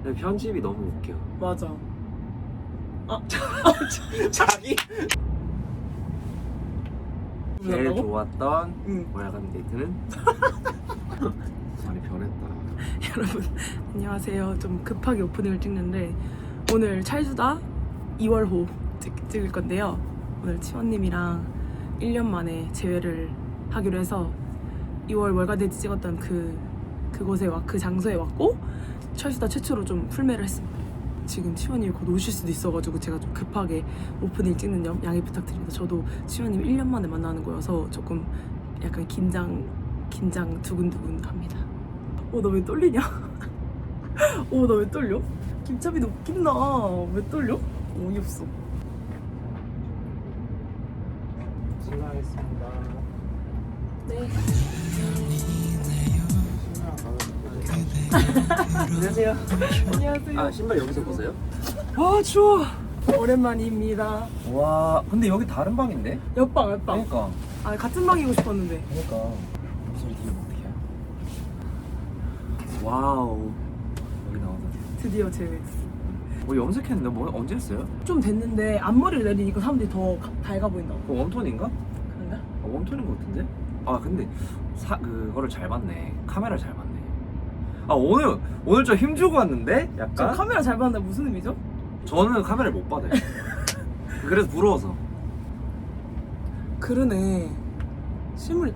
근데 편집이 너무 웃겨. 맞아. 자기 제일 뭐라고? 좋았던 응. 월간 데이트는 많이 변했다. 여러분 안녕하세요. 좀 급하게 오프닝을 찍는데 오늘 찰수다 2월호 찍을 건데요. 오늘 치원님이랑 1년 만에 재회를 하기로 해서 2월 월가데이트 찍었던 그곳에 그 장소에 왔고 찰수다 최초로 좀 풀매를 했습니다. 지금 치원님이 곧 오실 수도 있어가지고 제가 좀 급하게 오프닝 찍는 점 양해 부탁드립니다. 저도 치원님 1년 만에 만나는 거여서 조금 약간 긴장 두근두근합니다. 너 왜 떨리냐? 나 왜 떨려? 김차비 너 웃긴다. 왜 떨려? 어이없어. 수고하셨습니다. 네. 안녕하세요. 안녕하세요. 신발 여기서 보세요? 추워. 오랜만입니다. 와, 근데 여기 다른 방인데? 옆방. 그러니까. 같은 방이고 싶었는데. 그러니까. 목소리 들으면 어떡해. 와우. 여기 나와서. 드디어 제외. 염색했는데 뭐 언제 했어요? 좀 됐는데 앞머리를 내리니까 사람들이 더 밝아 보인다고. 웜톤인가? 그런가? 웜톤인 것 같은데? 근데 그거를 잘 봤네. 카메라 잘 봤네. 오늘 좀 힘주고 왔는데? 저 약간? 카메라 잘 봤는데 무슨 의미죠? 저는 카메라를 못 받아요. 그래서 부러워서. 그러네. 실물이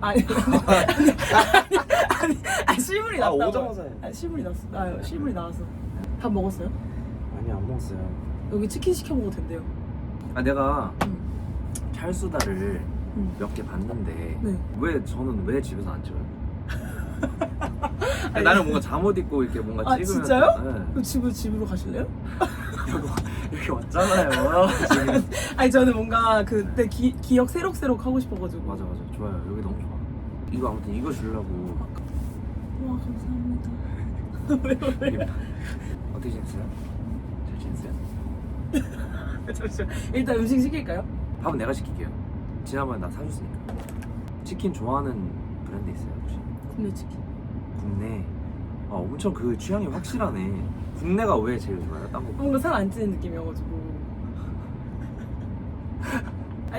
실물이 났다. 오자마자 해. 실물이 났어. 실물이 나왔어. 밥 먹었어요? 아니, 안 먹었어요. 여기 치킨 시켜 먹어도 된대요. 내가 응. 찰수다를 응. 몇 개 봤는데 네. 저는 왜 집에서 안 찍어요? 나는 뭔가 잠옷 입고 이렇게 뭔가 찍으면 진짜요? 네. 그럼 집으로 가실래요? 여기 왔잖아요. 지금. 저는 뭔가 그때 기억 새록새록 하고 싶어가지고. 맞아 좋아요. 여기 너무 좋아. 이거 아무튼 이거 주려고. 와 감사합니다. 왜? 어떻게 지냈어요? 잘 지냈어요? 잠시만. 일단 음식 시킬까요? 밥은 내가 시킬게요. 지난번에 나 사줬으니까. 치킨 좋아하는 브랜드 있어요 혹시? 국내 치킨. 국내. 엄청 그 취향이 확실하네. 국내가 왜 제일 좋아요? 딴 거? 뭔가 살 안 찌는 느낌이어가지고.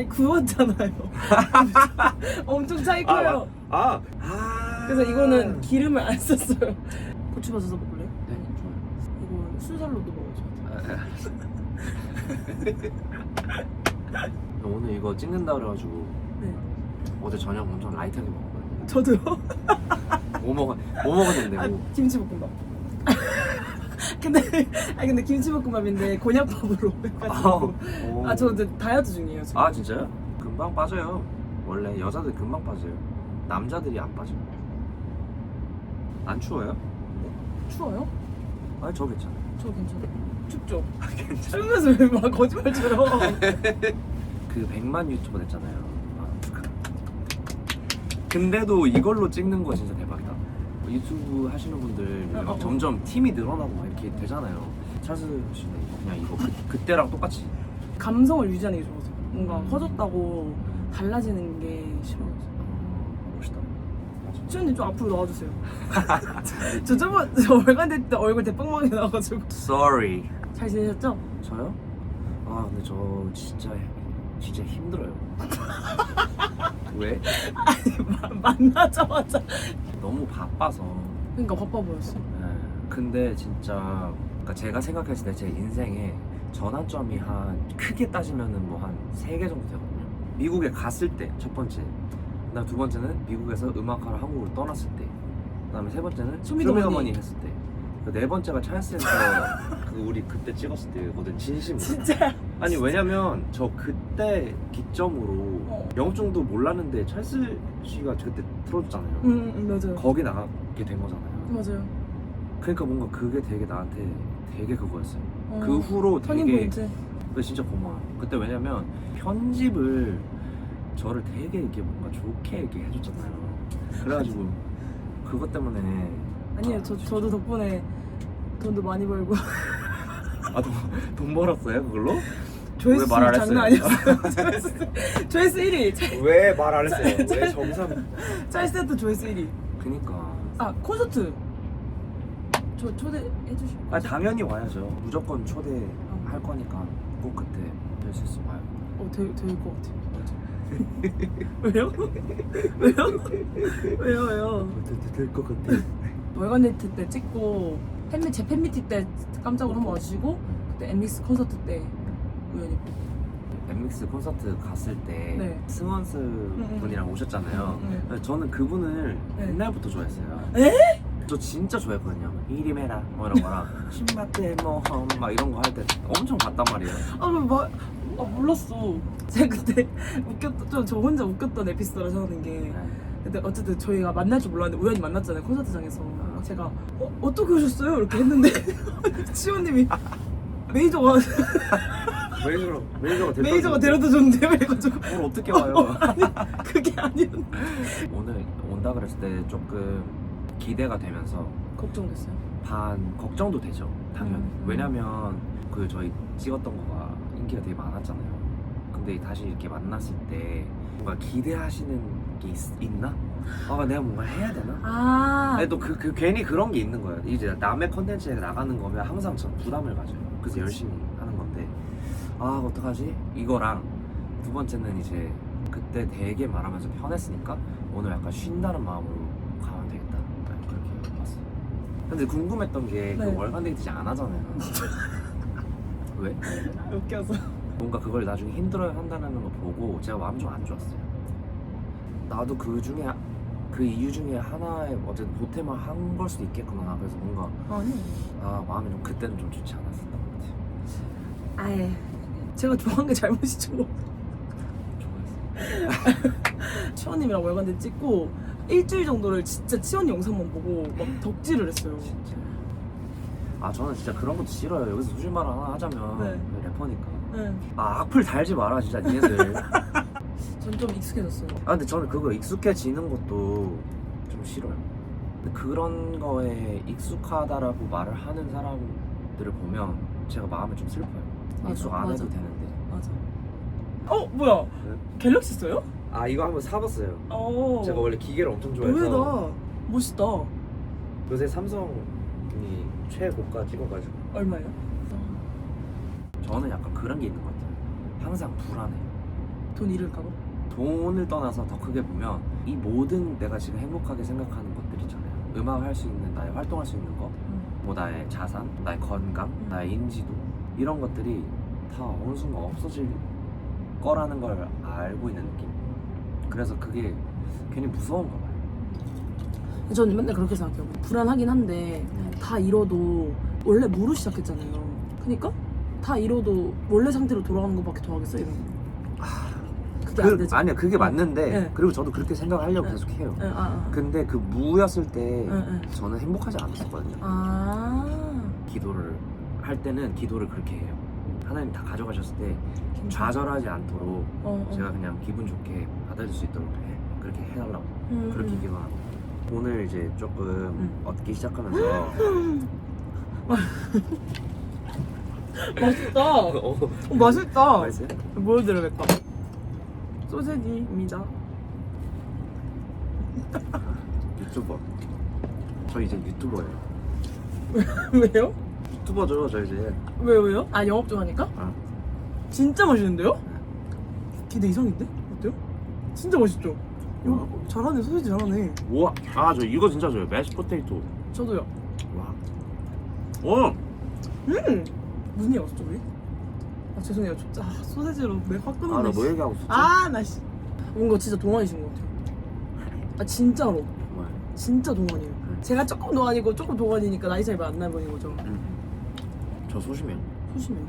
구웠잖아요. 엄청 차이 커요. 그래서 이거는 기름을 안 썼어요. 고추 받아서 먹을래요? 네, 좋아요. 이거 술살로도 먹어야죠. 오늘 이거 찍는다 그래가지고 네. 어제 저녁 엄청 라이트하게 먹었거든요. 저도요. 뭐 먹었는데 뭐. 김치볶음밥. 근데 김치볶음밥인데 곤약밥으로 해가지고. 저 이제 다이어트 중이에요 지금. 진짜요? 금방 빠져요. 원래 여자들 금방 빠져요. 남자들이 안 빠져. 안 추워요? 추워요? 저 괜찮아요. 저 괜찮아요. 춥죠? 괜찮아. 추우면서 왜 막 거짓말처럼. 그 100만 유튜버 됐잖아요. 축하드립니다. 근데도 이걸로 찍는 거 진짜 대박이다. 유튜브 하시는 분들 점점 팀이 늘어나고 막 이렇게 되잖아요. 찰스 씨는 그냥 이거 그때랑 똑같이. 감성을 유지하는 게 좋아서 뭔가 커졌다고 달라지는 게 싫어요. 멋있다. 치현님 좀 앞으로 나와주세요. 저 월간데 때 얼굴 대빵망이 나와가지고. Sorry. 잘 지내셨죠? 저요? 근데 저 진짜 힘들어요. 왜? 만나자마자. 너무 바빠서. 그러니까 바빠 보였어. 네. 근데 진짜 그러니까 제가 생각했을 때 제 인생에 전환점이 크게 따지면은 뭐 한 3개 정도 되거든요. 미국에 갔을 때 첫 번째, 그다음 두 번째는 미국에서 음악하러 한국으로 떠났을 때, 그다음에 세 번째는 쇼미더머니 했을 때, 그 네 번째가 찰스센터 우리 그때 찍었을 때거든. 진심으로. 진짜. 아니 왜냐면 저 그때 기점으로 영업 정도 몰랐는데 찰스 씨가 그때 틀어줬잖아요. 맞아요. 거기 나가게 된 거잖아요. 맞아요. 그러니까 뭔가 그게 되게 나한테 되게 그거였어요. 그 후로 되게 터닝포인트. 그게 진짜 고마워요. 그때 왜냐면 편집을 저를 되게 이렇게 뭔가 좋게 이렇게 해줬잖아요. 그래가지고 그것 때문에 아니에요. 저도 덕분에 돈도 많이 벌고. 돈 벌었어요 그걸로? 조회수 왜 말 안 장난 했어요? 아니었어요. 조회수 1위. 왜 말 안 했어요? 왜 정상? 짤세트 조회수 1위. 그니까 콘서트. 저 초대해 주실 거죠? 아 당연히 와야죠. 무조건 초대할 거니까 꼭 그때 될 수 있으면 와요. 될것 같아요. 왜요? 왜요? 될것 같아. 월간 데이트 때 찍고 제 팬미팅 때 깜짝으로 한번 와주시고 그때 엠믹스 콘서트 때 우연히 보고. 엠믹스 콘서트 갔을 때 네. 승원스 분이랑 오셨잖아요. 네. 저는 그분을 네. 옛날부터 좋아했어요. 에? 저 진짜 좋아했거든요. 이리메라 뭐 이런 거랑 신바테 뭐막 이런 거 할 때 엄청 봤단 말이에요. 몰랐어. 제가 그때 저 혼자 웃겼던 에피소드를 전하는 게 네. 근데 어쨌든 저희가 만날 줄 몰랐는데 우연히 만났잖아요 콘서트장에서. 제가 어떻게 오셨어요? 이렇게 했는데 치호님이 메이저가 메이저가 데려다 줬는데 그래가지고 오늘 어떻게 와요? 아니 그게 아니었는데 오늘 온다 그랬을 때 조금 기대가 되면서 걱정됐어요. 반 걱정도 되죠. 당연히. 왜냐면 그 저희 찍었던 거가 인기가 되게 많았잖아요. 근데 다시 이렇게 만났을 때 뭔가 기대하시는 게 있나? 내가 뭔가 해야 되나? 근데 또 그 괜히 그런 게 있는 거예요. 이제 남의 컨텐츠에 나가는 거면 항상 전 부담을 가져요. 그래서 열심히 하는 건데 어떡하지? 이거랑 두 번째는 이제 그때 되게 말하면서 편했으니까 오늘 약간 쉰다는 마음으로 가면 되겠다. 그렇게 봤어요. 근데 궁금했던 게 그 네. 월간 데이트 이제 안 하잖아요. 왜? 웃겨서. 뭔가 그걸 나중에 힘들어야 한다는 거 보고 제가 마음이 좀 안 좋았어요. 나도 그 이유 중에 하나에 어쨌든 보탬을 한 걸 수도 있겠구나. 그래서 뭔가 아니. 마음이 좀 그때는 좀 좋지 않았었던 것 같아요. 아예 제가 좋아한 게 잘못이죠 뭐. 좋아했어요. 치원님이랑 월간데 찍고 일주일 정도를 진짜 치원 영상만 보고 막 덕질을 했어요. 진짜. 저는 진짜 그런 것도 싫어요. 여기서 솔직히 말 하나 하자면 네. 래퍼니까. 네. 악플 달지 마라 진짜 니네들. 전 좀 익숙해졌어요. 근데 저는 그거 익숙해지는 것도 좀 싫어요. 근데 그런 거에 익숙하다라고 말을 하는 사람들을 보면 제가 마음이 좀 슬퍼요. 맞아, 익숙 안 맞아. 해도 되는데. 맞아. 뭐야? 네? 갤럭시 써요? 이거 한번 사봤어요. 어. 제가 원래 기계를 엄청 좋아해서 의외다. 멋있다. 요새 삼성이 최고가 찍어가지고 얼마예요? 저는 약간 그런 게 있는 것 같아요. 항상 불안해. 돈 잃을까봐? 돈을 떠나서 더 크게 보면 이 모든 내가 지금 행복하게 생각하는 것들 있잖아요. 음악 할 수 있는 나의 활동할 수 있는 거, 뭐 나의 자산, 나의 건강, 나의 인지도 이런 것들이 다 어느 순간 없어질 거라는 걸 알고 있는 느낌. 그래서 그게 괜히 무서운가 봐요. 저는 맨날 그렇게 생각해요. 불안하긴 한데 다 잃어도 원래 무로 시작했잖아요. 그러니까 다 잃어도 원래 상태로 돌아가는 것밖에 더 하겠어 이런. 그게 안 되죠. 아니야 그게 맞는데 네. 그리고 저도 그렇게 생각하려고 네. 계속 해요. 네, 근데 그 무였을 때 네. 저는 행복하지 않았었거든요. 기도를 할 때는 기도를 그렇게 해요. 하나님 다 가져가셨을 때 좌절하지 않도록 제가 그냥 기분 좋게 받아줄 수 있도록 그렇게 해달라고 그렇게 기도하고 오늘 이제 조금 얻기 시작하면서 맛있다. 맛있다. 맛있어요? 보여드려야겠다. 소세지입니다. 유튜버 저 이제 유튜버예요. 왜요? 유튜버죠 저 이제. 왜요? 영업 좀 하니까? 진짜 맛있는데요? 네. 기대 이상인데? 어때요? 진짜 맛있죠? 이거 잘하네. 소세지 잘하네. 우와 저 이거 진짜 좋아요. 매시 포테이토. 저도요. 와. 무슨 얘기 없었죠 우리? 죄송해요. 소세지로 맥확 끊었네. 나 뭐 얘기하고 있었지? 나 씨. 뭔가 진짜 동안이신 것 같아요. 진짜로. 정말. 진짜 동안이에요. 제가 조금 동안이고 조금 동안이니까 나이 차이가 안 나버린 거죠. 저 소심해요. 소심해요.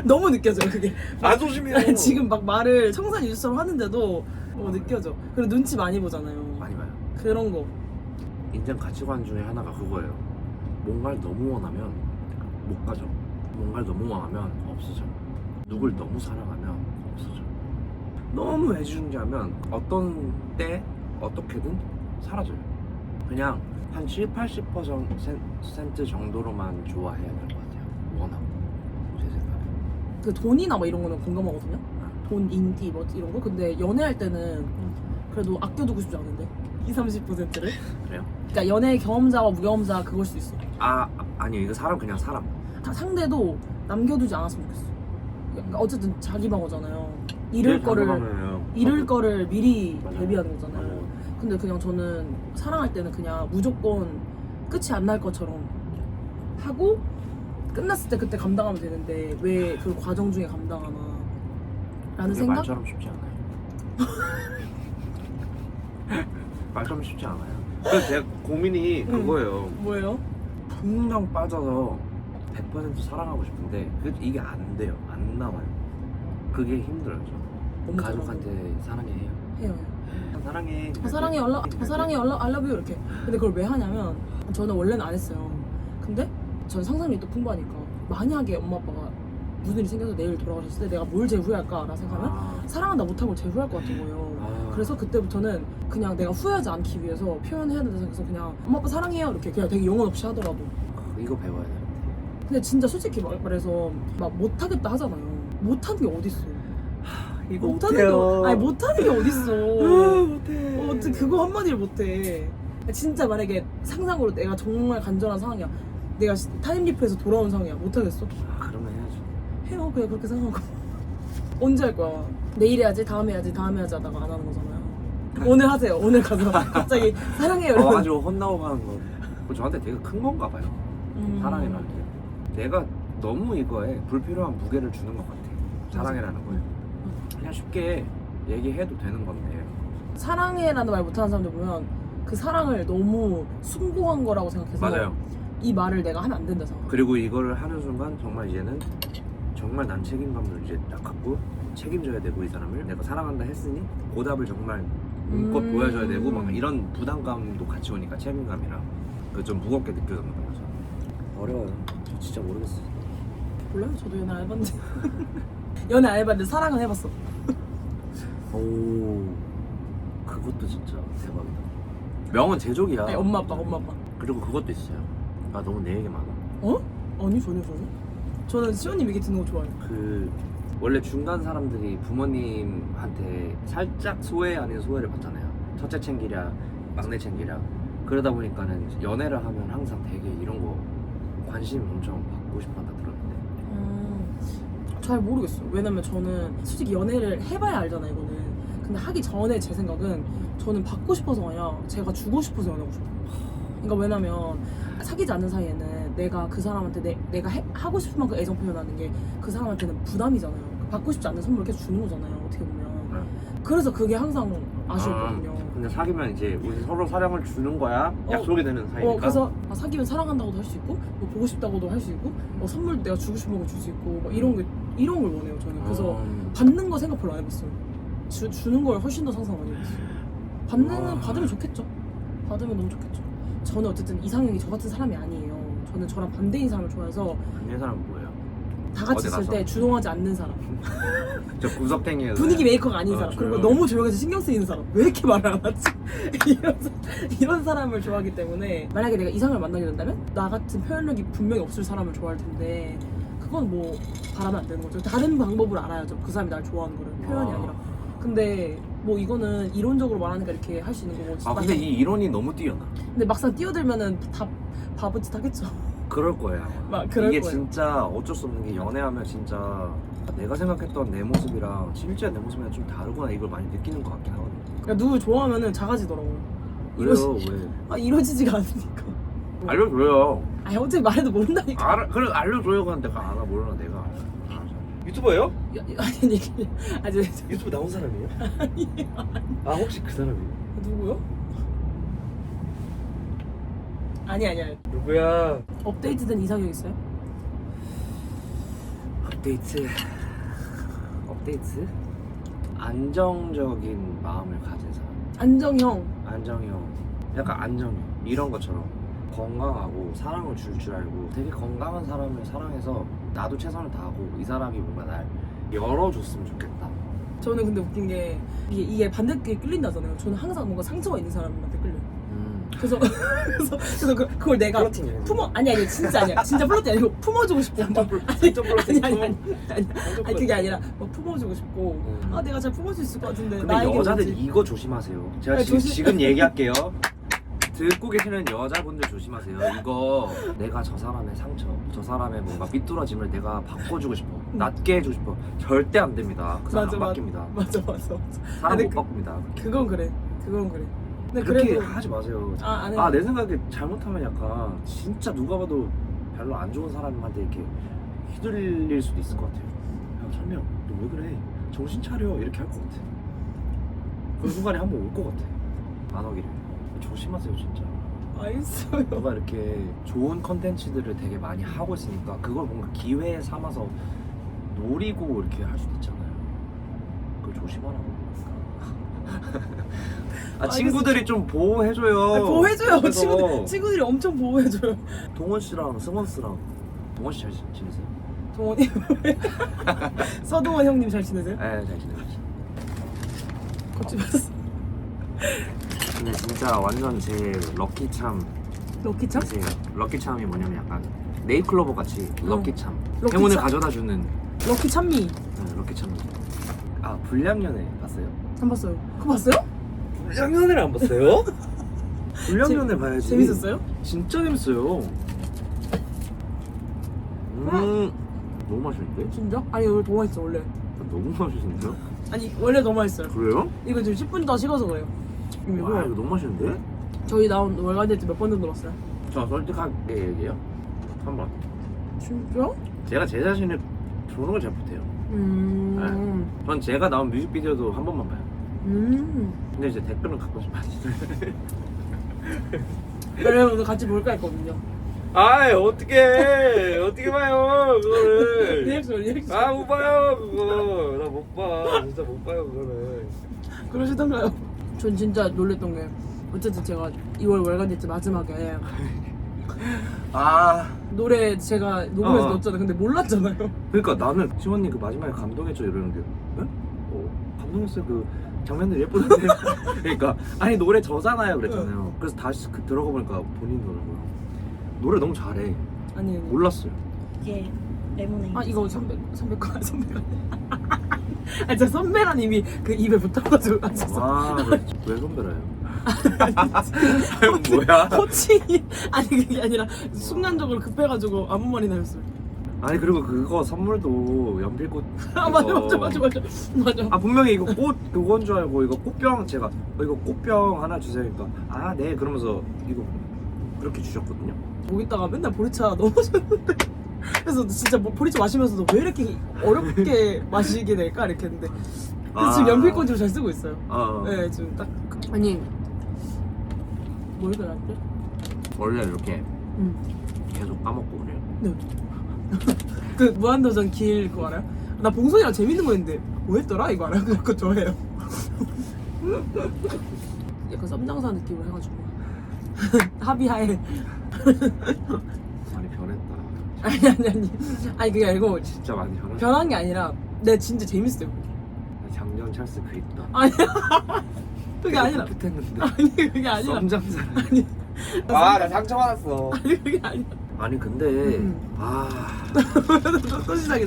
너무 느껴져요 그게. 소심해요. 지금 막 말을 청산 유주처럼 하는데도 느껴져. 그리고 눈치 많이 보잖아요. 많이 봐요. 그런 거. 인생 가치관 중에 하나가 그거예요. 뭔가를 너무 원하면 못 가져. 뭔가를 너무 원하면 없어져. 누굴 너무 사랑하면 없어져. 너무 애지중지하면 어떤 때 어떻게든 사라져요. 그냥 한 70-80% 정도로만 좋아해야 될 것 같아요. 원하고 제 생각에. 그 돈이나 뭐 이런 거는 공감하거든요. 돈, 인기 뭐 이런 거. 근데 연애할 때는 그래도 아껴두고 싶지 않은데. 20-30%를. 그래요? 그러니까 연애 경험자와 무경험자 그걸 수도 있어. 아니요 이거 사람 그냥 사람. 상대도 남겨두지 않았으면 좋겠어. 그러니까 어쨌든 자기 방어잖아요. 잃을 거를 미리 맞아요. 대비하는 거잖아요. 맞아요. 근데 그냥 저는 사랑할 때는 그냥 무조건 끝이 안 날 것처럼 하고 끝났을 때 그때 감당하면 되는데 왜 그 과정 중에 감당하나 라는 그게 생각? 말처럼 쉽지 않아요. 말처럼 쉽지 않아요. 그래서 제가 고민이 그거예요. 뭐예요? 풍덩 빠져서 100% 사랑하고 싶은데 이게 안 돼요. 안 나와요. 그게 힘들어요. 너무 가족한테 사랑해 해요. 해요. 사랑해. 사랑해 I love you 이렇게. 근데 그걸 왜 하냐면 저는 원래는 안 했어요. 근데 전 상상력이 또 풍부하니까 만약에 엄마 아빠가 무슨 일이 생겨서 내일 돌아가셨을 때 내가 뭘 제일 후회할까라 생각하면 사랑한다 못하고 제일 후회할 것 같은 거예요. 그래서 그때부터는 그냥 내가 후회하지 않기 위해서 표현해야 된다 생각해서 그냥 엄마 아빠 사랑해요 이렇게 그냥 되게 영혼 없이 하더라도. 이거 배워야 돼요. 근데 진짜 솔직히 말해서 막 못하겠다 하잖아요. 못하는 게 어딨어. 이거 못하는 게 아니 못하는 게 어딨어. 못해. 어떻게 그거 한마디를 못해. 진짜 만약에 상상으로 내가 정말 간절한 상황이야. 내가 타임리프에서 돌아온 상황이야. 못하겠어? 그러면 해야죠. 해요. 그냥 그렇게 생각하고. 언제 할 거야? 내일 해야지, 다음에 해야지, 다음에 해야지 하다가 안 하는 거잖아요. 오늘 하세요. 오늘 가서 갑자기 사랑해요. 이러면. 아주 혼나고 가는 거. 그거 저한테 되게 큰 건가 봐요. 사랑이라는 게. 내가 너무 이거에 불필요한 무게를 주는 것 같아. 사랑이라는 거에. 그냥 쉽게 얘기해도 되는 건데. 사랑해라는 말 못하는 사람들 보면 그 사랑을 너무 숭고한 거라고 생각해서 맞아요. 이 말을 내가 하면 안 된다 생각. 그리고 이거를 하는 순간 정말 이제는 정말 난 책임감을 이제 딱 갖고 책임져야 되고 이 사람을 내가 사랑한다 했으니 보답을 정말 껏 보여줘야 되고 막 이런 부담감도 같이 오니까 책임감이랑 그 좀 무겁게 느껴졌던 거죠. 어려워요. 저 진짜 모르겠어요. 몰라요. 저도 연애 안 해봤는데. 연애 안 해봤는데 사랑은 해봤어. 오, 그것도 진짜 대박이다. 명은 제족이야. 아니, 엄마 아빠. 그리고 그것도 있어요. 아 너무 내 얘기 많아. 어? 아니 전혀. 저는 시원님 얘기 듣는 거 좋아해요. 그 원래 중간 사람들이 부모님한테 살짝 소외 아닌 소외를 받잖아요. 첫째 챙기랴, 막내 챙기랴. 그러다 보니까는 연애를 하면 항상 되게 이런 거 관심 엄청 받고 싶어한다 들었는데. 잘 모르겠어요. 왜냐면 저는 솔직히 연애를 해봐야 알잖아요, 이거는. 근데 하기 전에 제 생각은 저는 받고 싶어서가 아니라 제가 주고 싶어서 연애하고 싶어요. 그러니까 왜냐면 사귀지 않는 사이에는 내가 그 사람한테 내가 하고 싶은 만큼 애정 표현하는 게 그 사람한테는 부담이잖아요. 받고 싶지 않는 선물을 계속 주는 거잖아요, 어떻게 보면. 그래서 그게 항상 아쉬웠거든요. 근데 사귀면 이제 우리 서로 사랑을 주는 거야. 약속이 되는 사이니까. 그래서 사귀면 사랑한다고도 할 수 있고, 뭐 보고 싶다고도 할 수 있고, 선물도 내가 주고 싶은 거 줄 수 있고, 막 이런 걸 원해요, 저는. 그래서 받는 거 생각 별로 안 해봤어요. 주는 걸 훨씬 더 상상 많이 해봤어요. 받으면 좋겠죠. 받으면 너무 좋겠죠. 저는 어쨌든 이상형이 저 같은 사람이 아니에요. 저는 저랑 반대인 사람을 좋아해서. 반대인 사람은 뭐예요? 다 같이 있을 때 주동하지 않는 사람. 저 구석탱이에서 분위기 메이커가 아닌 사람. 그리고 너무 조용해서 신경 쓰이는 사람. 왜 이렇게 말을 안 하지? 이런 사람을 좋아하기 때문에 만약에 내가 이상을 만나게 된다면 나 같은 표현력이 분명히 없을 사람을 좋아할 텐데 그건 뭐 바라면 안 되는 거죠. 다른 방법을 알아야죠. 그 사람이 날 좋아하는 거를. 표현이 아니라. 근데 뭐 이거는 이론적으로 말하니까 이렇게 할 수 있는 거고. 근데 이 이론이 너무 뛰어나. 근데 막상 뛰어들면은 다 바보짓 하겠죠. 그럴 거예요. 그럴 이게 거예요. 진짜 어쩔 수 없는 게 연애하면 진짜 내가 생각했던 내 모습이랑 실제 내 모습이랑 좀 다르구나 이걸 많이 느끼는 것 같긴 하거든요. 그러니까 누구 좋아하면은 작아지더라고요. 그래요 왜? 이루어지지가 않으니까. 알려줘요. 아니 어차피 말해도 모른다니까. 그래 알려줘요. 그냥 내가 알아 모르나 내가 알아. 유튜버예요? 아니 유튜브 나온 사람이에요? 아 혹시 그 사람이에요? 누구요? 아니 누구야? 업데이트된 이상형 있어요? 업데이트? 안정적인 마음을 가진 사람. 안정형. 약간 안정형 이런 것처럼 건강하고 사랑을 줄 줄 알고 되게 건강한 사람을 사랑해서 나도 최선을 다하고 이 사람이 뭔가 날 열어줬으면 좋겠다. 저는 근데 웃긴 게 이게 반대께 끌린다잖아요. 저는 항상 뭔가 상처가 있는 사람한테 끌려요. 그래서 그걸 내가 플러팅이네. 아니 진짜 아니야. 진짜 플러팅 아니고 품어주고 싶고 막 진짜 플러팅. 아니 그게 아니라 뭐 품어주고 싶고 아 내가 잘 품어줄 수 있을 것 같은데 근데 나에게 여자들 뭔지. 이거 조심하세요. 제가 아니, 지금 얘기할게요. 듣고 계시는 여자분들 조심하세요. 이거 내가 저 사람의 상처, 저 사람의 뭔가 삐뚤어짐을 내가 바꿔주고 싶어, 낫게 해주고 싶어. 절대 안 됩니다. 그 사람 안 바뀝니다. 맞아. 사람 아니, 못 바꿉니다. 그건 그래. 근데 그렇게 그래도 하지 마세요. 안 해. 내 생각에 잘못하면 약간 진짜 누가 봐도 별로 안 좋은 사람한테 이렇게 휘둘릴 수도 있을 것 같아요. 야 설명, 너 왜 그래? 정신 차려. 이렇게 할 것 같아. 그 순간에 한 번 올 것 같아. 안 오기를. 조심하세요 진짜. 알겠어요. 누가 이렇게 좋은 컨텐츠들을 되게 많이 하고 있으니까 그걸 뭔가 기회에 삼아서 노리고 이렇게 할 수도 있잖아요. 그걸 조심하라고. 친구들이 좀 보호해줘요. 아니, 보호해줘요. 그래서 친구들이 엄청 보호해줘요. 동원 씨랑 승원 씨랑 동원 씨 잘 지내세요? 동원이 서동원 형님 잘 지내세요? 네, 잘 지내고 있어요. 거짓말했어. 근데 진짜 완전 제 럭키참. 럭키참? 럭키참이 뭐냐면 약간 네잎클로버 같이 럭키참. 럭키참. 행운을 가져다주는 럭키참미 럭키참. 불량연애 봤어요? 안 봤어요. 그거 봤어요? 불량연애를 안 봤어요? 불량연애 봐야지. 재밌었어요? 진짜 재밌어요. 너무 맛있는데? 진짜? 아니 원래 너무 맛있어 원래. 너무 맛있는데요? 아니 원래 너무 맛있어요. 그래요? 이거 지금 10분 더 식어서 그래요. 와 이거 너무 맛있는데? 저희 나온 월간 데이트 몇 번 정도 봤어요? 저 솔직하게 얘기해요. 한 번. 진짜? 제가 제 자신을 보는 걸 잘 못해요. 전 제가 나온 뮤직비디오도 한 번만 봐요. 근데 이제 댓글은 가끔씩 많이 써요. 그래 오늘 같이 볼까 했거든요. 아이 어떻게 봐요 그거를. 리액션. 못 봐요 그거. 나 못 봐. 진짜 못 봐요 그거를. 그러시던가요? 전 진짜 놀랬던 게 어쨌든 제가 2월 월간 데이트 마지막에 노래 제가 녹음해서 넣었잖아요. 근데 몰랐잖아요. 그러니까 나는 시원님 그 마지막에 감동했죠 이러는데 네? 감동했어요. 그 장면들 예쁘던데. 그러니까 아니 노래 저잖아요 그랬잖아요. 그래서 다시 들어가 보니까 본인이더라고요. 노래 너무 잘해. 아니 몰랐어요. 이게 레모네이드. 아 이거 선배가 아 진짜 선배란 이미 그 입에 붙어가지고 아 진짜 왜 선배라요? 뭐야? 호칭이 아니 그게 아니라 순간적으로 급해가지고 아무 말이나 했어요. 아니 그리고 그거 선물도 연필꽃. 맞아. 분명히 이거 꽃 그건 줄 알고 이거 꽃병 제가 이거 꽃병 하나 주세요. 그러니까 네 그러면서 이거 그렇게 주셨거든요. 거기다가 맨날 보리차 넣어줬는데 그래서 진짜 뭐 보리차 마시면서도 왜 이렇게 어렵게 마시게 될까 이렇게 했는데 그래서 지금 연필꽂이로 잘 쓰고 있어요. 네 지금 딱 아니 뭘 그랬대? 원래 이렇게 응. 계속 까먹고 그래요. 네. 그 무한도전 길 그거 알아요? 나 봉선이랑 재밌는 거 했는데 뭐 했더라 이거 알아요? 그거 좋아해요. 약간 썸장사 느낌으로 해가지고 합의하에 많이 변했다. 아니 그게 아니고 진짜 많이 변했다. 변한 게 아니라 내 진짜 재밌어요. 작년 찰스 그 있다. 아니야 그게 아니라 붙었는데. 아니 그게 아니라 썸장사. 아니 나 상처받았어. 아니 그게 아니라 아니 근데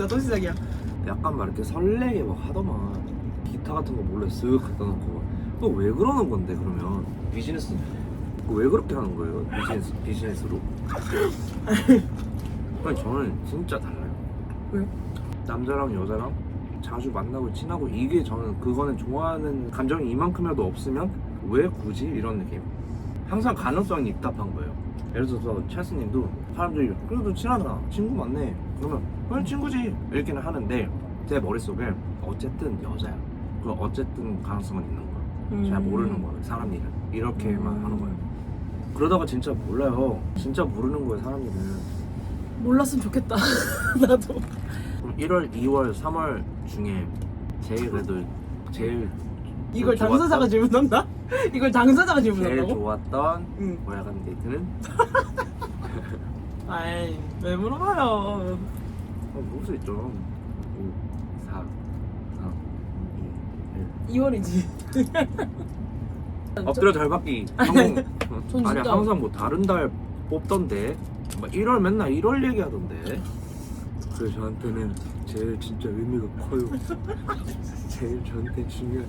또 시작이야. 약간 막 이렇게 설레게 막 하더만 기타 같은 거 몰래 쓱 갖다 놓고 또 왜 그러는 건데 그러면 비즈니스 왜 그렇게 하는 거예요? 비즈니스로? 아니 저는 진짜 달라요. 왜요? 남자랑 여자랑 자주 만나고 친하고 이게 저는 그거는 좋아하는 감정이 이만큼이라도 없으면 왜 굳이 이런 느낌. 항상 가능성이 있답한 거예요. 예를 들어서 찰스님도 사람들이 그래도 친하다 친구 많네 그러면 그냥 친구지 이렇게는 하는데 제 머릿속에 어쨌든 여자야 그럼 어쨌든 가능성은 있는 거야. 잘 모르는 거야 사람 일은 이렇게만 하는 거예요. 그러다가 진짜 몰라요. 진짜 모르는 거예요 사람 일은. 몰랐으면 좋겠다. 나도. 그럼 1월, 2월, 3월 중에 제일 이걸 좋았던- 당사자가 질문한다? 이걸 당사자가 제일 질문한다고? 좋았던 응. 월간 데이트는? 아이 왜 물어봐요. 모를 수 있죠. 5, 4, 3, 2, 1 2월이지. 엎드려 잘 받기 항상 전 아니 진짜- 항상 뭐 다른 달 뽑던데 막 1월 맨날 1월 얘기하던데 그래서 저한테는 제일 진짜 의미가 커요. 제일 저한테 중요한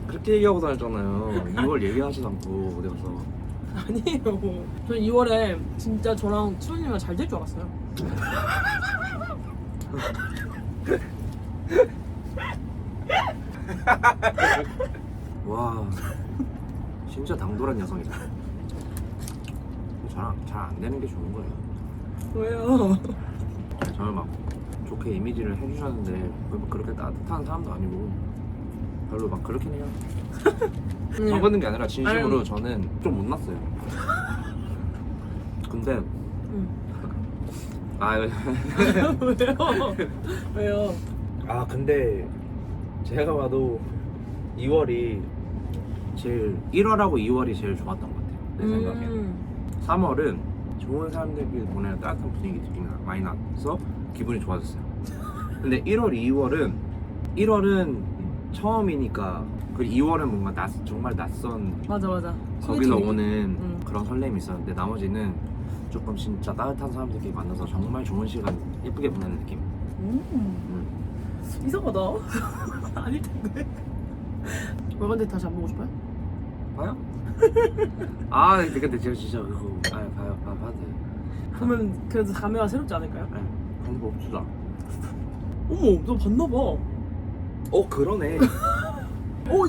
그렇게 얘기하고 다녔잖아요. 2월 얘기하지도 않고 어디 가서 아니에요. 저는 2월에 진짜 저랑 치원님이랑 잘 될 줄 알았어요. 와 진짜 당돌한 여성이다. 저랑 잘 안 되는 게 좋은 거예요. 왜요? 저를 막 좋게 이미지를 해주셨는데 뭐 그렇게 따뜻한 사람도 아니고 별로 막 그렇긴 해요. 적은 게 아니라 진심으로 아유. 저는 좀 못났어요. 근데 응. 아, 왜요? 왜요? 아 근데 제가 봐도 2월이 제일 1월하고 2월이 제일 좋았던 것 같아요. 내 생각에 3월은 좋은 사람들끼리 보내는 따뜻한 분위기 많이 나서 기분이 좋아졌어요. 근데 1월, 2월은 처음이니까 그리고 2월은 뭔가 정말 낯선 맞아. 거기서 소개팅이- 오는 응. 그런 설렘이 있었는데 나머지는 조금 진짜 따뜻한 사람들끼리 만나서 정말 좋은 시간 예쁘게 보내는 느낌. 이상하다. 아닐 텐데. 월간데 다시 안 보고 싶어요? 봐요? 아 근데 제가 진짜 그거 봐도 돼요. 그러면 그래도 감회가 새롭지 않을까요? 네, 아니 뭐 없지도 않아. 어머, 너 봤나 봐. 그러네.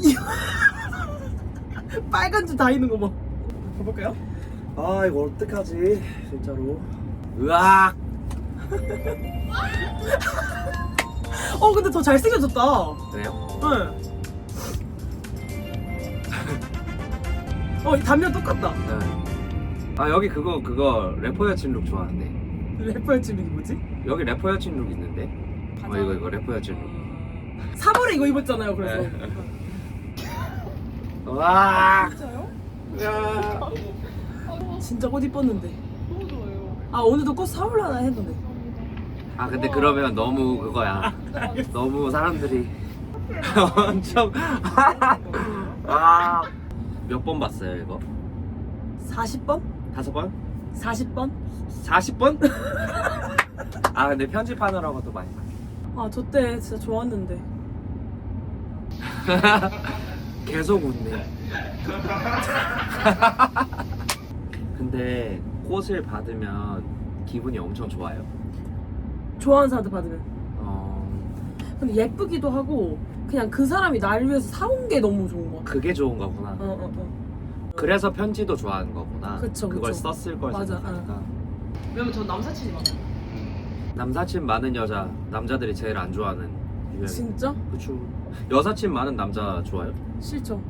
이 빨간 줄 다 있는 거 봐. 봐볼까요? 아 이거 어떡하지 진짜로. 으악. 근데 더 잘생겨졌다. 그래요? 응. 단면 똑같다. 네. 아 여기 그거 래퍼 여친 룩 좋아하는데. 래퍼 여친 이게 뭐지? 여기 래퍼 여친 룩 있는데. 이거 래퍼 여친 룩. 3월에 이거 입었잖아요. 그래서. 네. 와. 진짜요? 야. 진짜 꽃 이뻤는데. 오늘도 꽃 사올라나 했는데. 아 근데 그러면 너무 그거야. 너무 사람들이 엄청 몇 번 봤어요 이거? 40번? 5번? 40번? 40번? 아 근데 편집하느라고 또 많이 봤어. 저 때 진짜 좋았는데. 계속 웃네. 근데 꽃을 받으면 기분이 엄청 좋아요. 좋아하는 사람한테 받으면. 어 근데 예쁘기도 하고 그냥 그 사람이 나를 위해서 사온 게 너무 좋은 거 같아. 그게 좋은 거구나. 그래서 편지도 좋아하는 거구나. 그쵸, 그걸 그쵸. 썼을 걸 맞아, 생각하니까. 왜냐면 전 남사친이 많아요. 남사친 많은 여자, 남자들이 제일 안 좋아하는 유형. 진짜? 그쵸. 여사친 많은 남자 좋아요? 싫죠.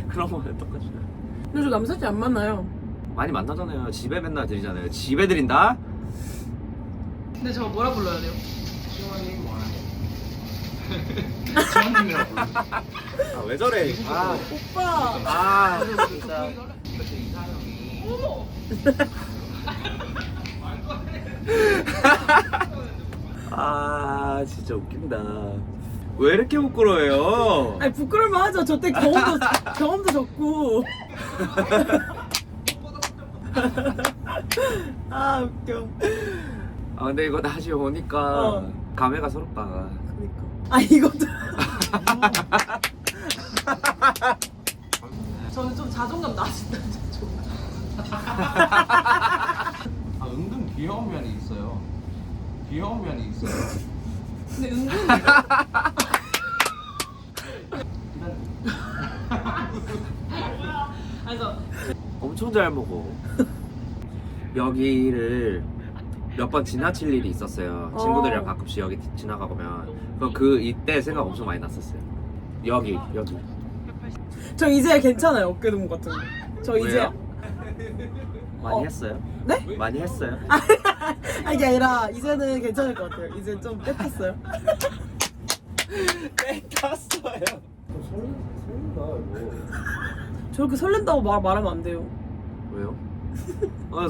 그런 거는 똑같이. 근데 저 남사친 안 만나요. 많이 만나잖아요. 집에 맨날 드리잖아요. 집에 드린다? 근데 저 뭐라 불러야 돼요? 시원님 뭐라고? 시원님이라고 불러. 아, 왜 저래? 오빠! 진짜. 그때 이사형이 진짜 웃긴다. 왜 이렇게 부끄러워요? 아니 부끄러울만 하죠. 저 때 경험도 적고. 웃겨. 근데 이거 다시 오니까 감회가 새롭다. 그니까. 이것도. 저는 좀 자존감 낮은다. 은근 귀여운 면이 있어요. 귀여운 면이 있어요. 근데 은근히. 그래서 엄청 잘 먹어. 여기를 몇 번 지나칠 일이 있었어요. 친구들이랑 가끔씩 여기 지나가보면. 그럼 이때 생각 엄청 많이 났었어요. 여기. 저 이제 괜찮아요. 어깨동무 같은 거. 저 이제. 왜요? 많이 했어요? 네? 많이 했어요? 이게 아니라 이제는 괜찮을 것 같아요. 이제 좀 뺏겼어요. 뺏겼어요. 설렌다 이거. 저렇게 설렌다고 말하면 안 돼요. 왜요?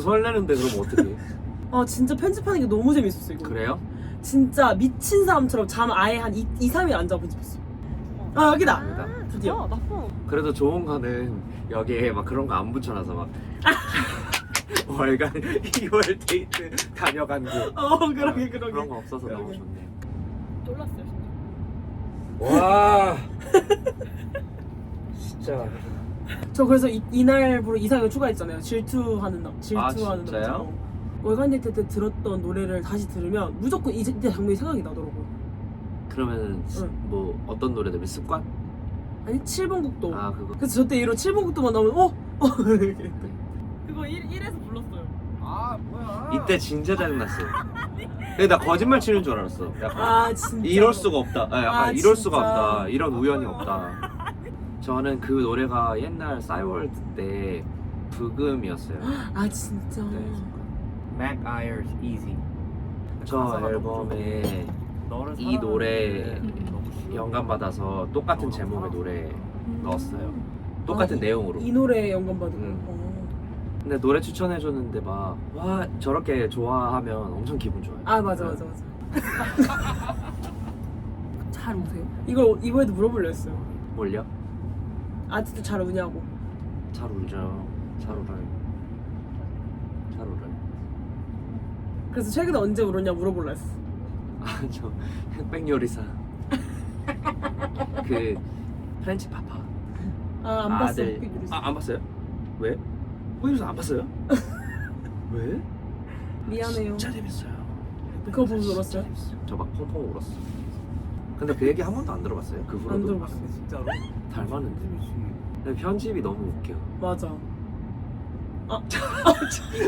설레는데 그럼 어떡해? 진짜 편집하는 게 너무 재밌었어 이거. 그래요? 진짜 미친 사람처럼 잠 아예 한 2, 3일 안 자고 편집했어. 여기다. 여기다. 부디야. 나빠. 그래도 좋은 거는 여기에 막 그런 거 안 붙여놔서 막 월간 2월 데이트 다녀간 거 그러게. 그런 거 없어서 너무 그러게. 좋네요. 놀랐어요 진짜. 와 진짜 저 그래서 이날부로 이상을 추가했잖아요. 질투하는 날. 질투하는 진짜요? 남자. 월간 데이트 때 들었던 노래를 다시 들으면 무조건 이때 장면이 생각이 나더라고요. 그러면 응. 뭐 어떤 노래들 습관? 아니 7번 국도. 아 그거 그래서 저때 이런 7번 국도만 나오면 이렇게. 그거 1에서 불렀어요. 아 뭐야? 이때 진짜 짜증났어요. 근데 나 거짓말 치는 줄 알았어. 약간 아 진짜. 이럴 수가 없다. 아, 약간 아, 이럴 진짜. 수가 없다. 이런 우연이 없다. 저는 그 노래가 옛날 싸이월드 때 부금이었어요. 아 진짜. 네. Mac Ayers Easy. 저 가사가 앨범에 너를 이 노래 너무 싫어. 영감 받아서 똑같은 제목의 노래 넣었어요. 똑같은 아, 내용으로. 이 노래에 영감 받은 응. 거. 근데 노래 추천해줬는데 막 와 저렇게 좋아하면 엄청 기분 좋아요. 아 맞아. 잘 우세요? 이걸 이번에도 물어보려 했어요. 뭘요? 아직도 잘 우냐고. 잘 울죠. 잘 울어요. 잘 울어요. 그래서 최근에 언제 울었냐 물어보려 했어. 저 흑백 요리사 그 프렌치 파파 아 안 봤어. 아들 안 봤어요? 왜? 흑백요리사 안 봤어요? 왜? 미안해요. 진짜 재밌어요. 그거 보고 울었어요? 저 막 펑펑 울었어. 근데 그 얘기 한 번도 안 들어봤어요? 그 후로도? 안 들어봤어. 진짜로? 닮았는데. 근데 편집이 너무 웃겨. 맞아.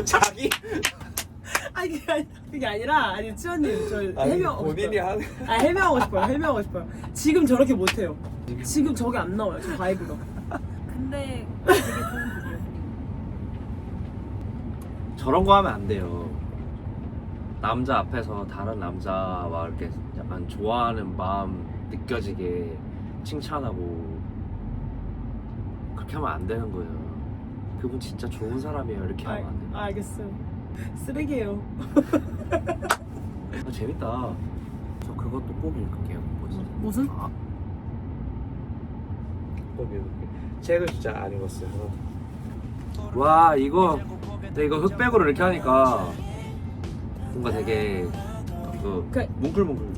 자기 아니 그게 아니라 아니 치원님 저 해명하고 본인이 싶어요. 하는 해명하고 싶어요. 지금 저렇게 못해요. 지금 저게 안 나와요. 저 바이브가. 근데 되게 좋은 곡이에요. 저런 거 하면 안 돼요. 남자 앞에서 다른 남자와 이렇게 약간 좋아하는 마음 느껴지게 칭찬하고 그렇게 하면 안 되는 거예요. 그분 진짜 좋은 사람이에요. 이렇게 하면 안 돼요. 알겠어요. 쓰레기예요. 아, 재밌다. 저 그것도 꼭 읽을게요. 뭐지? 무슨? 아. 꼭 읽을게. 책을 진짜 안 읽었어요. 와 이거 근데 이거 흑백으로 이렇게 하니까 뭔가 되게 그- 뭉클뭉클.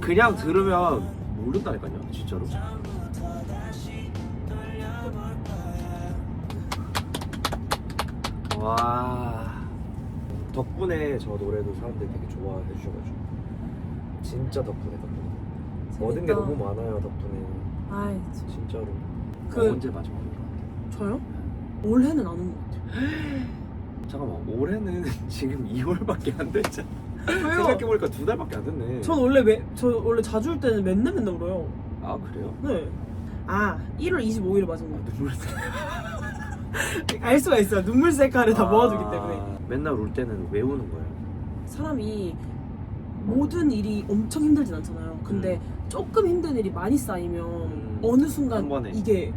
그냥 들으면 모른다니까요, 진짜로. 와 덕분에 저 노래도 사람들이 되게 좋아해 주셔가지고 진짜 덕분에 얻은 게 너무 많아요 덕분에 아이 진짜로. 그- 언제 마지막으로? 저요? 올해는 안 온 것 같아요. 잠깐만 올해는 지금 2월밖에 안 됐잖아. 왜요? 생각해보니까 2달밖에 안 됐네. 전 원래 자주 울 때는 맨날 울어요. 아 그래요? 네. 아 1월 25일에 맞은 거. 눈물 알 수가 있어요. 눈물 셀카를 다 모아두기 때문에. 맨날 울 때는 왜 우는 거예요? 사람이 모든 일이 엄청 힘들진 않잖아요. 근데 조금 힘든 일이 많이 쌓이면 어느 순간 한 번에. 이게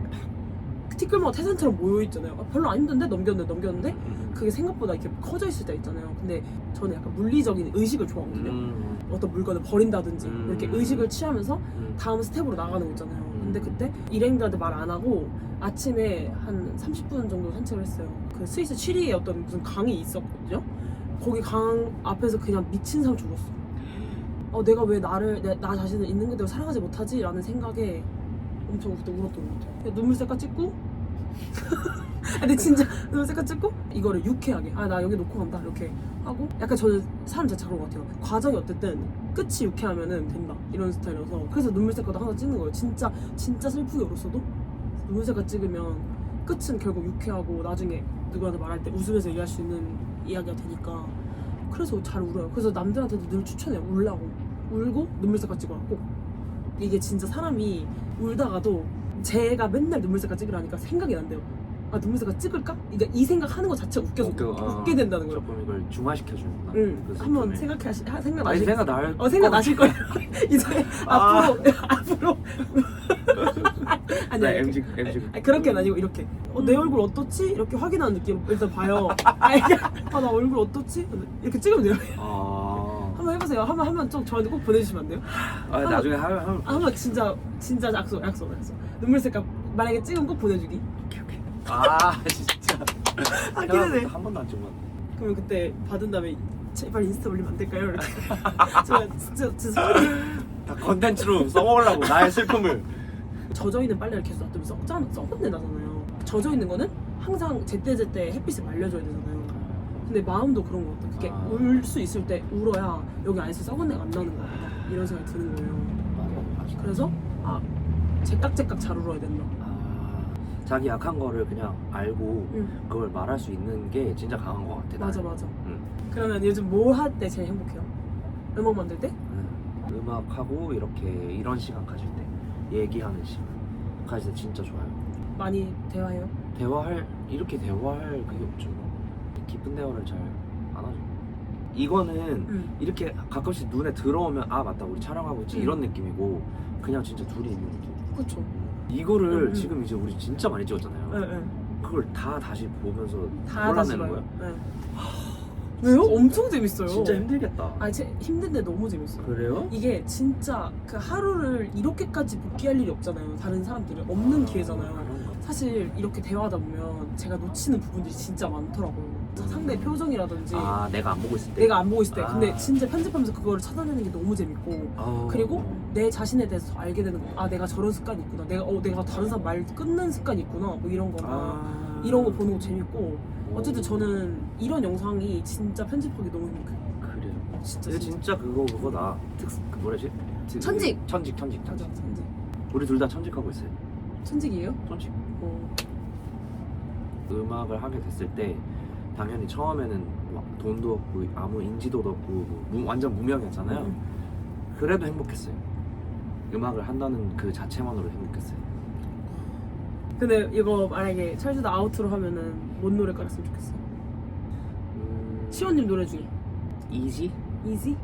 티끌모아 태산처럼 모여있잖아요. 별로 안 힘든데 넘겼는데 그게 생각보다 이렇게 커져 있을 때 있잖아요. 근데 저는 약간 물리적인 의식을 좋아하거든요. 어떤 물건을 버린다든지 이렇게 의식을 취하면서 다음 스텝으로 나가는 거 있잖아요. 근데 그때 일행들한테 말 안 하고 아침에 한 30분 정도 산책을 했어요. 그 스위스 취리에 어떤 무슨 강이 있었거든요. 거기 강 앞에서 그냥 미친 사람 죽었어. 내가 왜 나 자신을 있는 그대로 사랑하지 못하지? 라는 생각에 엄청 그때 울었던 것 같아요. 그냥 눈물 셀카 찍고 근데 진짜 눈물 셀카 찍고 이거를 유쾌하게 나 여기 놓고 간다 이렇게 하고 약간 저는 사람 자체가 그런 것 같아요. 과정이 어쨌든 끝이 유쾌하면은 된다 이런 스타일이어서 그래서 눈물 셀카도 항상 찍는 거예요. 진짜 슬프게 울었어도 눈물 셀카 찍으면 끝은 결국 유쾌하고 나중에 누구한테 말할 때 웃으면서 얘기할 수 있는 이야기가 되니까 그래서 잘 울어요. 그래서 남들한테도 늘 추천해요. 울고 눈물 셀카 찍어라 꼭. 이게 진짜 사람이 울다가도 제가 맨날 눈물 셀카 찍으라니까 생각이 난대요. 눈물 셀카 찍을까? 그러니까 이 생각하는 것 자체가 웃겨서 웃게 된다는 거예요. 조금 이걸 중화시켜주는구나. 응. 그 한번 슬픔에. 생각나실 생각날 생각나실 거예요. 이제 아. 앞으로 네, 아니 MG 그렇게는 아니고 이렇게 내 얼굴 어떻지? 이렇게 확인하는 느낌 일단 봐요. 나 얼굴 어떻지? 이렇게 찍으면 돼요. 아 한 한번 해보세요. 한번 좀 저한테 꼭 보내주시면 안 돼요? 아 나중에 하면 한번 진짜 약속. 눈물 색깔 만약에 찍으면 꼭 보내주기. 아 진짜 아 기대돼. 한 번도 안 찍었는데. 그러면 그때 받은 다음에 제발 인스타 올리면 안 될까요? 이렇게. 제가 진짜 다 컨텐츠로 써먹으려고 나의 슬픔을. 젖어 있는 빨래를 계속 놔두면 썩은 내 나잖아요. 젖어 있는 거는 항상 제때제때 햇빛에 말려줘야 되잖아요. 근데 마음도 그런 것 같아. 그게 울 수 있을 때 울어야 여기 안에서 썩은 내가 안 나는 것 같다. 이런 생각이 드는 거예요. 맞아. 그래서 제깍제깍 잘 울어야 된다. 자기 약한 거를 그냥 알고 응. 그걸 말할 수 있는 게 진짜 강한 것 같아. 맞아 나는. 맞아. 응. 그러면 요즘 뭐 할 때 제일 행복해요? 음악 만들 때? 응. 음악하고 이렇게 이런 시간 가질 때 얘기하는 시간 가질 때 진짜 좋아요. 많이 대화해요? 이렇게 대화할 그게 없죠. 깊은 대화를 잘 안 하죠. 이거는 응. 이렇게 가끔씩 눈에 들어오면 아 맞다 우리 촬영하고 있지 응. 이런 느낌이고 그냥 진짜 둘이 있는 느낌. 그쵸. 이거를 응. 지금 이제 우리 진짜 많이 찍었잖아요. 응. 그걸 다 다시 보면서 다 다시 골라내는 봐요. 거야? 네. 왜요? 엄청 재밌어요. 진짜 힘들겠다. 아니 힘든데 너무 재밌어요. 그래요? 이게 진짜 그 하루를 이렇게까지 복귀할 일이 없잖아요. 다른 사람들은 없는 기회잖아요. 그런가? 사실 이렇게 대화하다 보면 제가 놓치는 부분들이 진짜 많더라고요. 상대의 표정이라든지 아 내가 안 보고 있을 때. 내가 안 보고 있을 때. 아. 근데 진짜 편집하면서 그거를 찾아내는 게 너무 재밌고 그리고 내 자신에 대해서 더 알게 되는 거. 아 내가 저런 습관이 있구나. 내가 다른 사람 말 끊는 습관이 있구나. 뭐 이런 거나 이런 거 보는 거 재밌고 어쨌든 저는 이런 영상이 진짜 편집하기 너무 행복해요. 그래요. 진짜 근데 진짜 그거다. 그 뭐라지? 천직! 천직. 맞아 천직. 우리 둘 다 천직하고 있어요. 천직이에요? 천직. 어. 음악을 하게 됐을 때 당연히 처음에는 뭐 돈도 없고 아무 인지도도 없고 완전 무명이었잖아요. 응. 그래도 행복했어요. 음악을 한다는 그 자체만으로 행복했어요. 근데 이거 만약에 찰주다 아우트로 하면은 뭔 노래 깔았으면 좋겠어? 시원님 노래 중에 이지? 이지?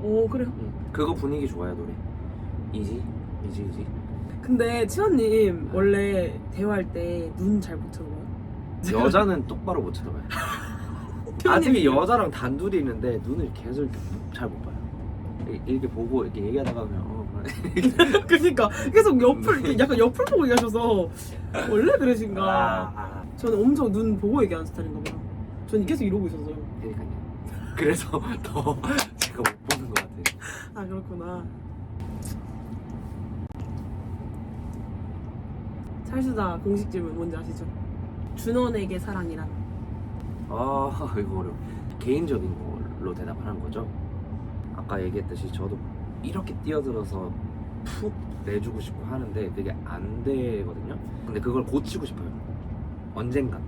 오 그래요? 그거 분위기 좋아요 노래. 이지. 근데 치원님 원래 대화할 때 눈 잘 못 쳐다봐요? 여자는 똑바로 못 쳐다봐요. 아직 여자랑 단둘이 있는데 눈을 계속 잘 못 봐요. 이렇게 보고 이렇게 얘기하다가 그냥 그러니까 계속 옆을 이렇게 약간 옆을 보고 얘기하셔서 원래 그러신가? 저는 엄청 눈 보고 얘기하는 스타일인가 봐요. 저는 계속 이러고 있었어요. 그러니까요. 그래서 더 제가 못 보는 것 같아요. 아 그렇구나. 찰수다 공식 질문 뭔지 아시죠? 준원에게 사랑이란? 아 이거 어려워. 개인적인 걸로 대답을 하는 거죠. 아까 얘기했듯이 저도 이렇게 뛰어들어서 푹 내주고 싶고 하는데 그게 안 되거든요. 근데 그걸 고치고 싶어요. 언젠간.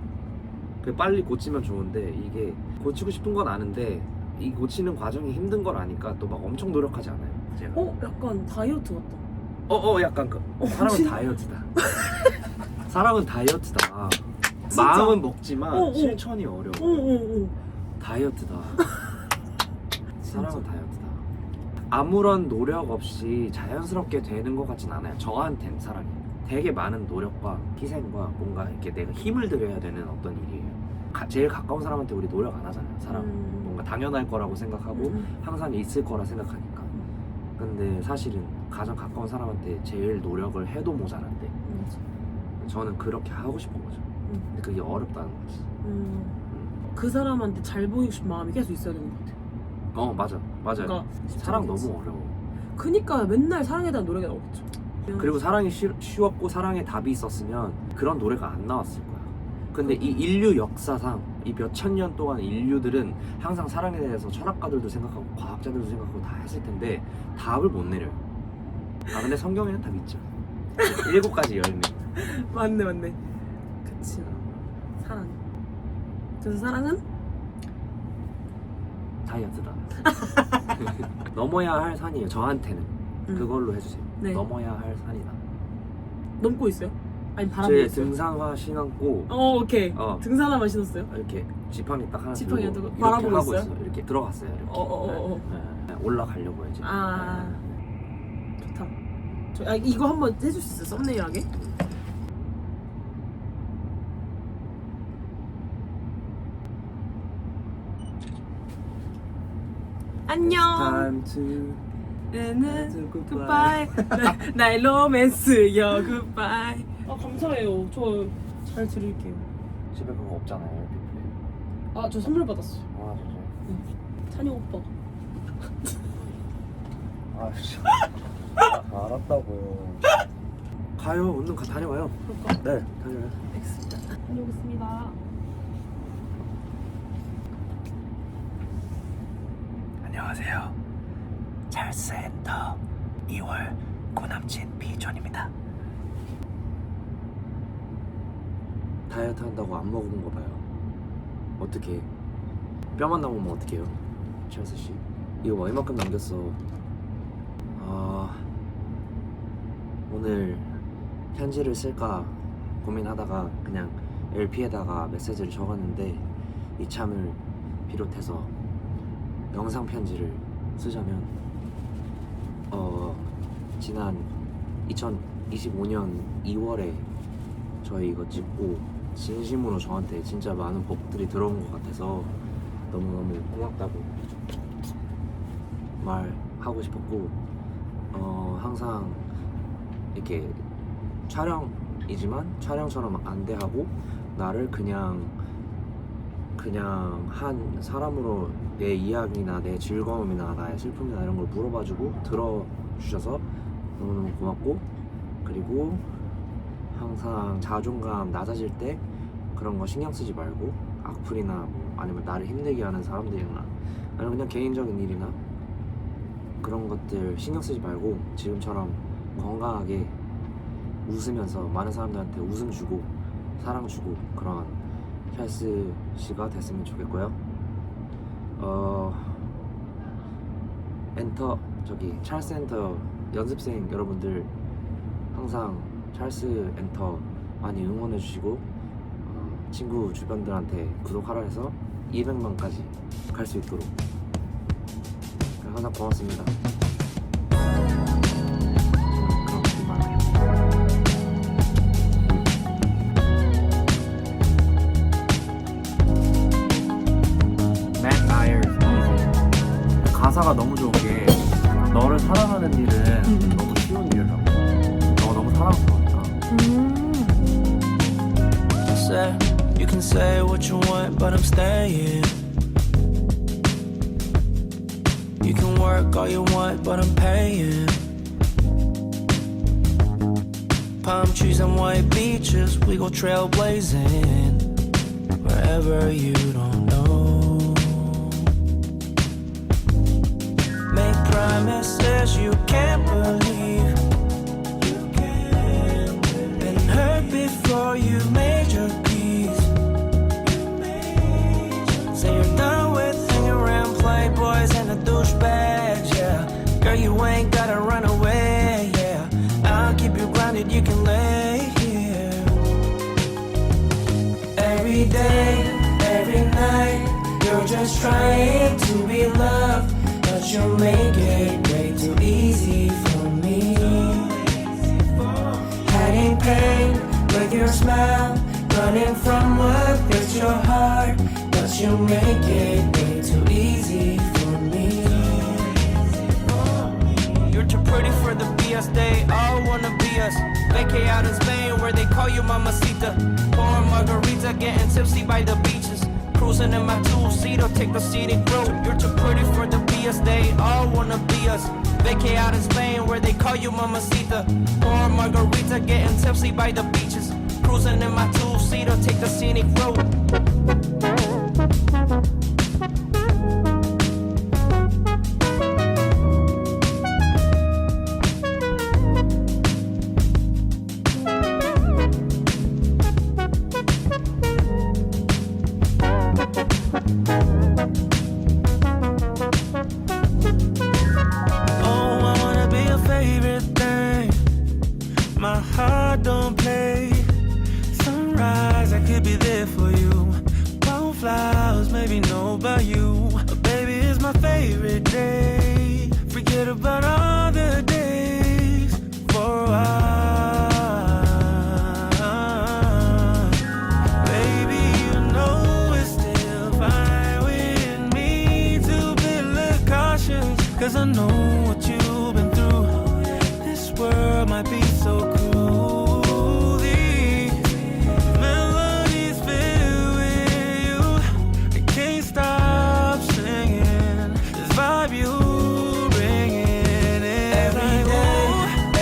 그 빨리 고치면 좋은데 이게 고치고 싶은 건 아는데 이 고치는 과정이 힘든 걸 아니까 또 막 엄청 노력하지 않아요. 제가. 약간 다이어트 같다. 약간 사랑은 진짜? 다이어트다. 사랑은 다이어트다. 진짜? 마음은 먹지만 오. 실천이 어려워. 오. 다이어트다. 사랑은 다이어트다. 아무런 노력 없이 자연스럽게 되는 것 같진 않아요. 저한텐 사랑이 되게 많은 노력과 희생과 뭔가 이렇게 내가 힘을 들여야 되는 어떤 일이에요. 제일 가까운 사람한테 우리 노력 안 하잖아요. 사랑은 뭔가 당연할 거라고 생각하고 항상 있을 거라 생각하니까. 근데 사실은 가장 가까운 사람한테 제일 노력을 해도 모자란데 저는 그렇게 하고 싶은 거죠. 근데 그게 어렵다는 거지. 그 사람한테 잘 보이고 싶은 마음이 계속 있어야 되는 것 같아요. 맞아요. 그러니까 사랑 진짜 너무 어려워. 그니까 맨날 사랑에 대한 노래가 나오겠죠. 그리고 사랑이 쉬웠고 사랑의 답이 있었으면 그런 노래가 안 나왔을 거야. 근데 이 인류 역사상 이 몇천 년 동안 인류들은 항상 사랑에 대해서 철학가들도 생각하고 과학자들도 생각하고 다 했을 텐데 답을 못 내려요. 근데 성경에는 답 있죠. 7가지 열매. 맞네. 그치. 사랑. 그래서 사랑은? 다이어트다. 넘어야 할 산이에요. 저한테는. 그걸로 해주세요. 네. 넘어야 할 산이다. 넘고 있어요? 아니 바람 제 불었어요? 등산화 신었고 오케이. 등산화만 신었어요? 이렇게 지팡이 딱 하나 지팡이 들고 들고 이렇게 바라보고 하고 있어요? 있어요. 이렇게 들어갔어요. 이렇게. 네. 올라가려고 해야지. 좋다. 이거 한번 해줄 수 있어요? 썸네일하게? 안녕. Time to 는 goodbye. 굿바이. 나의 로맨스여 굿바이. 아 감사해요. 저 잘 들을게요. 집에 그거 없잖아요. 아 저 선물 받았어요. 아 진짜. 찬이 오빠. 아 진짜. 알았다고요. 가요. 얼른 다녀와요. 그럴까? 네, 다녀와요. 알겠습니다. 다녀오겠습니다. 안녕하세요. 찰스 엔터 2월 고남친 비존입니다. 다이어트 한다고 안 먹어본 거 봐요. 어떻게 뼈만 남으면 어떡해요? 찰스 씨 이거 얼마큼 남겼어? 오늘 편지를 쓸까 고민하다가 그냥 LP에다가 메시지를 적었는데 이참을 비롯해서 영상 편지를 쓰자면 지난 2025년 2월에 저희 이거 찍고 진심으로 저한테 진짜 많은 복들이 들어온 것 같아서 너무너무 고맙다고 말하고 싶었고 항상 이렇게 촬영이지만 촬영처럼 안 대하고 나를 그냥 한 사람으로 내 이야기나 내 즐거움이나 나의 슬픔이나 이런 걸 물어봐주고 들어주셔서 너무너무 고맙고, 그리고 항상 자존감 낮아질 때 그런 거 신경 쓰지 말고 악플이나 뭐 아니면 나를 힘들게 하는 사람들이나 아니면 그냥 개인적인 일이나 그런 것들 신경 쓰지 말고 지금처럼 건강하게 웃으면서 많은 사람들한테 웃음 주고 사랑 주고 그런 찰스 씨가 됐으면 좋겠고요. 찰스 엔터 연습생 여러분들 항상 찰스 엔터 많이 응원해 주시고 친구 주변들한테 구독하라 해서 200만까지 갈 수 있도록 항상 고맙습니다. 그럼 이만. Mac Ayers easy. 가사가 너무 좋은 게 너를 사랑하는 일은 너무 쉬운 일이라고. 너가 너무 사랑스러우니까. Say, you can say what you want, but I'm staying. You can work all you want, but I'm paying. Palm trees and white beaches, we go trailblazing. Wherever you don't know. Make promises you can't believe. Been hurt before you made your peace. Say you're done with hanging around playboys and the douchebags, yeah. Girl, you ain't gotta run away, yeah. I'll keep you grounded, you can lay here. Every day, every night, you're just trying to be loved, but you make it way too easy for me. Hiding pain with your smile, running from what hurts your heart, but you make it way too easy for me. You're too pretty for the BS, they all wanna be us. Vacay out in Spain where they call you Mamacita. Pouring margarita, getting tipsy by the beaches. Cruising in my two-seater, take the scenic road. You're too pretty for the BS, they all wanna be us. Vacay out in Spain where they call you Mamacita. Pouring margarita, getting tipsy by the beaches. Cruising in my two-seater, take the scenic road. Oh, I wanna be your favorite thing. My heart don't play. Sunrise, I could be there for you. Won't fly 'cause I know what you've been through. This world might be so cruel. These melodies filled with you, I can't stop singing. This vibe you bringing in. Every day,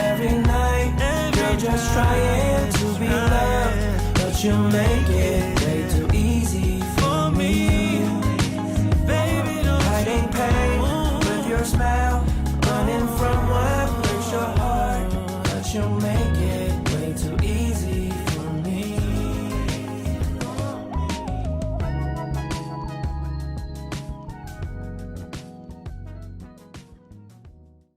every night, you're just trying to be loved, but you make it way too easy for me. Baby, don't hiding pain with your smile, running from what hurts your heart, but you make